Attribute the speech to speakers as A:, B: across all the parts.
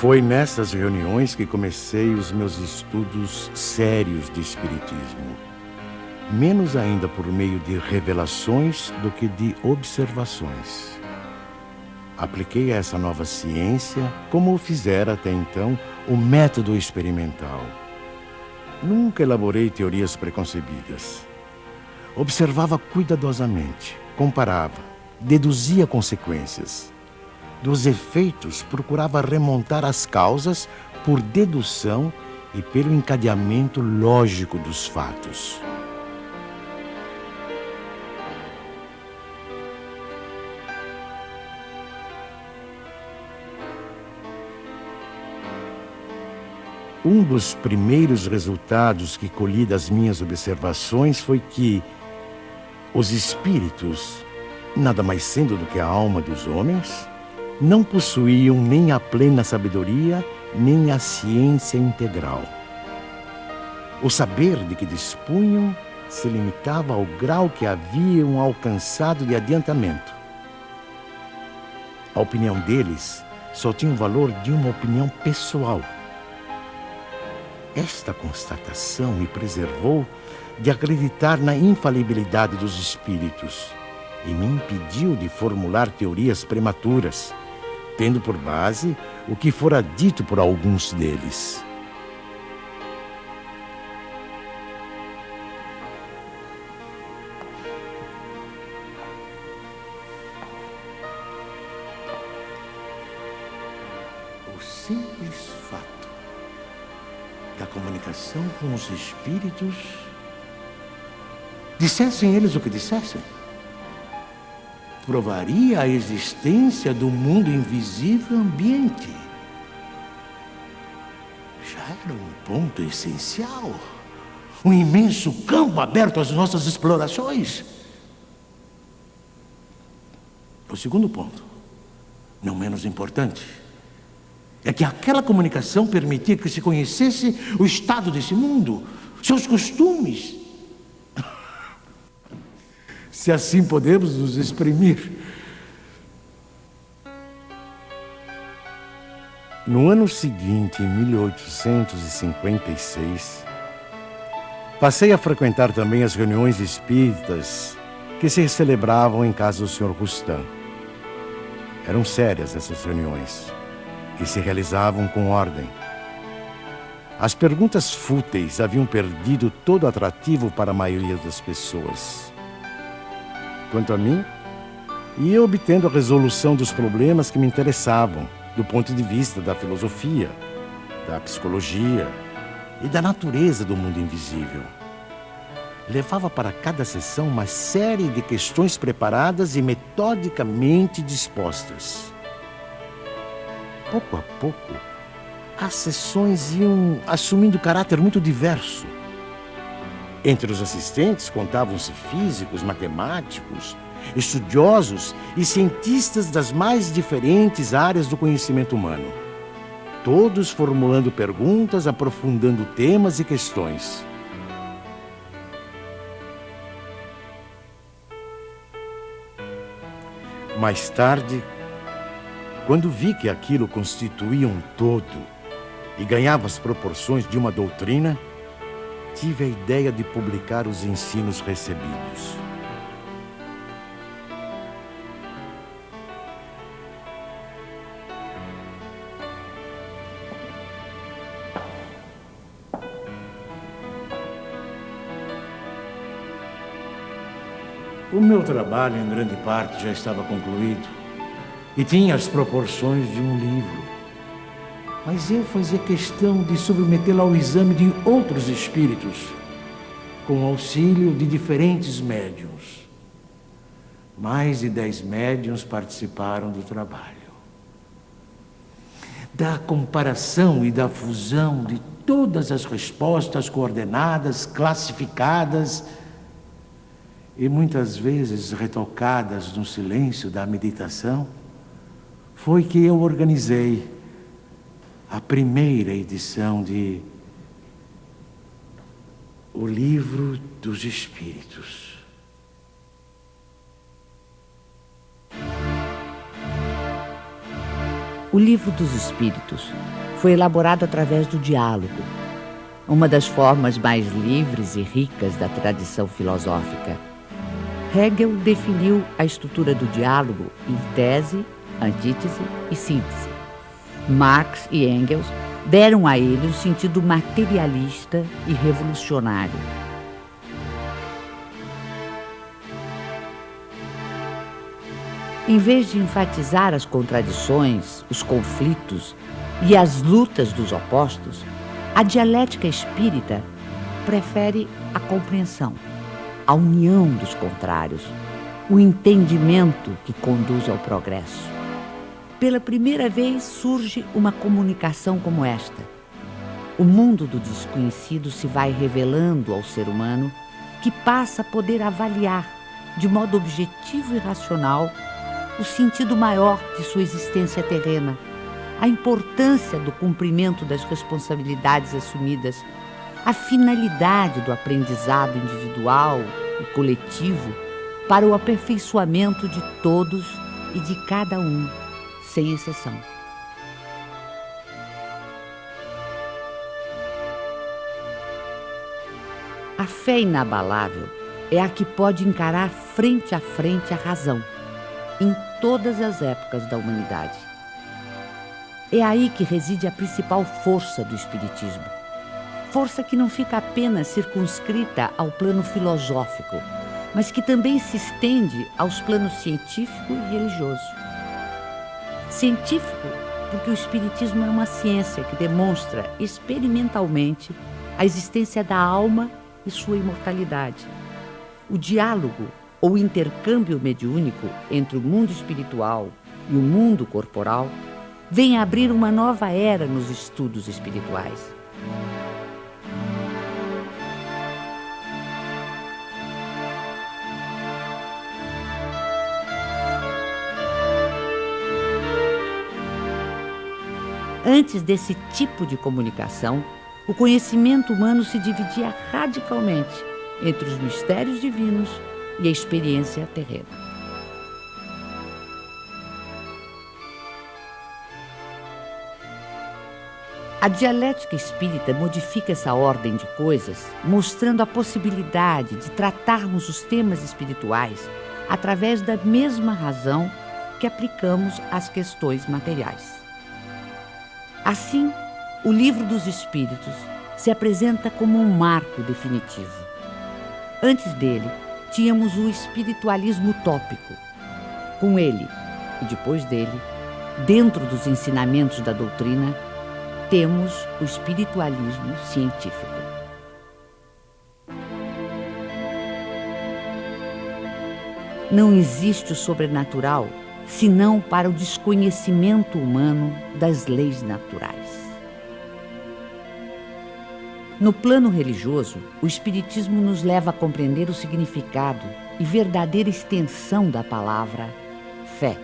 A: Foi nessas reuniões que comecei os meus estudos sérios de espiritismo. Menos ainda por meio de revelações do que de observações. Apliquei a essa nova ciência, como o fizera até então, o método experimental. Nunca elaborei teorias preconcebidas. Observava cuidadosamente, comparava, deduzia consequências. Dos efeitos, procurava remontar as causas por dedução e pelo encadeamento lógico dos fatos. Um dos primeiros resultados que colhi das minhas observações foi que os espíritos, nada mais sendo do que a alma dos homens, não possuíam nem a plena sabedoria, nem a ciência integral. O saber de que dispunham se limitava ao grau que haviam alcançado de adiantamento. A opinião deles só tinha o valor de uma opinião pessoal. Esta constatação me preservou de acreditar na infalibilidade dos espíritos e me impediu de formular teorias prematuras, tendo por base o que fora dito por alguns deles. O simples fato da comunicação com os espíritos, dissessem eles o que dissessem, provaria a existência do mundo invisível ambiente. Já era um ponto essencial, um imenso campo aberto às nossas explorações. O segundo ponto, não menos importante, é que aquela comunicação permitia que se conhecesse o estado desse mundo, seus costumes. Se assim podemos nos exprimir. No ano seguinte, em 1856, passei a frequentar também as reuniões espíritas que se celebravam em casa do Sr. Rustam. Eram sérias essas reuniões e se realizavam com ordem. As perguntas fúteis haviam perdido todo atrativo para a maioria das pessoas. Quanto a mim, ia obtendo a resolução dos problemas que me interessavam, do ponto de vista da filosofia, da psicologia e da natureza do mundo invisível. Levava para cada sessão uma série de questões preparadas e metodicamente dispostas. Pouco a pouco, as sessões iam assumindo caráter muito diverso. Entre os assistentes contavam-se físicos, matemáticos, estudiosos e cientistas das mais diferentes áreas do conhecimento humano. Todos formulando perguntas, aprofundando temas e questões. Mais tarde, quando vi que aquilo constituía um todo e ganhava as proporções de uma doutrina, tive a ideia de publicar os ensinos recebidos. O meu trabalho, em grande parte, já estava concluído e tinha as proporções de um livro. Mas eu fazia questão de submetê-lo ao exame de outros espíritos, com o auxílio de diferentes médiuns. Mais de 10 médiuns participaram do trabalho. Da comparação e da fusão de todas as respostas coordenadas, classificadas e muitas vezes retocadas no silêncio da meditação, foi que eu organizei a primeira edição de O Livro dos Espíritos.
B: O Livro dos Espíritos foi elaborado através do diálogo, uma das formas mais livres e ricas da tradição filosófica. Hegel definiu a estrutura do diálogo em tese, antítese e síntese. Marx e Engels deram a ele um sentido materialista e revolucionário. Em vez de enfatizar as contradições, os conflitos e as lutas dos opostos, a dialética espírita prefere a compreensão, a união dos contrários, o entendimento que conduz ao progresso. Pela primeira vez surge uma comunicação como esta. O mundo do desconhecido se vai revelando ao ser humano, que passa a poder avaliar, de modo objetivo e racional, o sentido maior de sua existência terrena, a importância do cumprimento das responsabilidades assumidas, a finalidade do aprendizado individual e coletivo para o aperfeiçoamento de todos e de cada um, sem exceção. A fé inabalável é a que pode encarar frente a frente a razão, em todas as épocas da humanidade. É aí que reside a principal força do Espiritismo. Força que não fica apenas circunscrita ao plano filosófico, mas que também se estende aos planos científico e religioso. Científico, porque o Espiritismo é uma ciência que demonstra experimentalmente a existência da alma e sua imortalidade. O diálogo ou intercâmbio mediúnico entre o mundo espiritual e o mundo corporal vem a abrir uma nova era nos estudos espirituais. Antes desse tipo de comunicação, o conhecimento humano se dividia radicalmente entre os mistérios divinos e a experiência terrena. A dialética espírita modifica essa ordem de coisas, mostrando a possibilidade de tratarmos os temas espirituais através da mesma razão que aplicamos às questões materiais. Assim, o Livro dos Espíritos se apresenta como um marco definitivo. Antes dele, tínhamos o espiritualismo utópico. Com ele, e depois dele, dentro dos ensinamentos da doutrina, temos o espiritualismo científico. Não existe o sobrenatural senão para o desconhecimento humano das leis naturais. No plano religioso, o Espiritismo nos leva a compreender o significado e verdadeira extensão da palavra fé.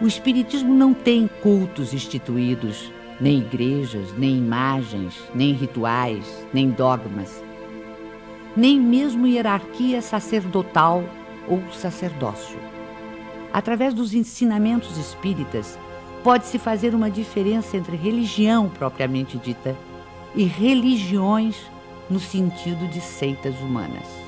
B: O Espiritismo não tem cultos instituídos, nem igrejas, nem imagens, nem rituais, nem dogmas, nem mesmo hierarquia sacerdotal ou sacerdócio. Através dos ensinamentos espíritas, pode-se fazer uma diferença entre religião propriamente dita e religiões no sentido de seitas humanas.